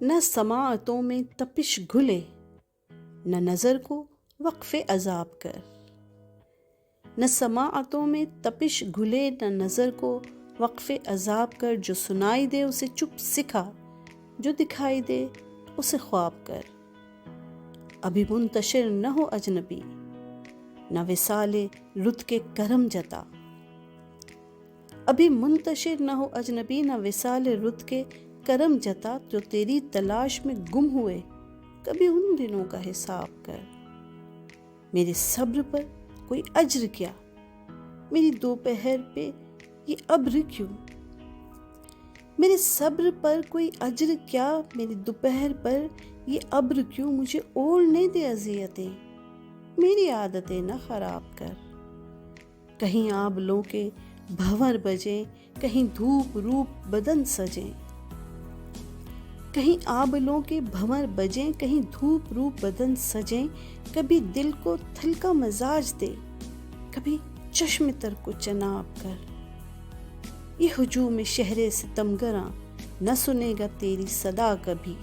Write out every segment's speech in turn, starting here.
نہ سماعتوں میں تپش گھلے، نہ نظر کو وقف عذاب کر۔ نہ سماعتوں میں تپش گھلے، نہ نظر کو وقف عذاب کر۔ جو سنائی دے اسے چپ سکھا، جو دکھائی دے اسے خواب کر۔ ابھی منتشر نہ ہو اجنبی، نہ وصال رت کے کرم جتا۔ ابھی منتشر نہ ہو اجنبی، نہ وصال رت کے کرم جتا۔ جو تیری تلاش میں گم ہوئے، کبھی ان دنوں کا حساب کر۔ میرے صبر پر کوئی اجر کیا، میری دوپہر پہ یہ ابر کیوں؟ میرے صبر پر کوئی اجر کیا، میری دوپہر پر یہ ابر کیوں؟ مجھے اوڑھنے دے اذیتیں، میری عادتیں نہ خراب کر۔ کہیں آبلوں کے بھنور بجیں، کہیں دھوپ روپ بدن سجیں۔ کہیں آبلوں کے بھنور بجیں، کہیں دھوپ روپ بدن سجیں۔ کبھی دل کو تھلکا مزاج دے، کبھی چشم تر کو چناب کر۔ یہ ہجوم شہر ستمگراں نہ سنے گا تیری صدا کبھی۔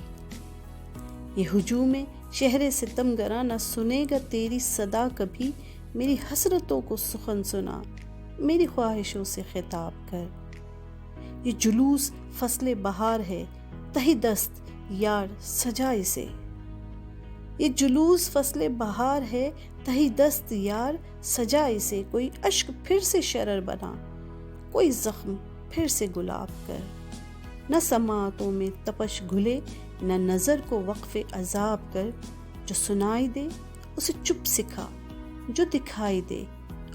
یہ ہجوم شہر ستمگراں نہ سنے گا تیری صدا کبھی۔ میری حسرتوں کو سخن سنا، میری خواہشوں سے خطاب کر۔ یہ جلوس فصل بہار ہے، تہی دست یار سجا اسے۔ یہ جلوس فصل بہار ہے، تہی دست یار سجا اسے۔ کوئی اشک پھر سے شرر بنا، کوئی زخم پھر سے گلاب کر۔ نہ سماعتوں میں تپش گھلے، نہ نظر کو وقف عذاب کر۔ جو سنائی دے اسے چپ سکھا، جو دکھائی دے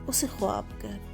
اسے خواب کر۔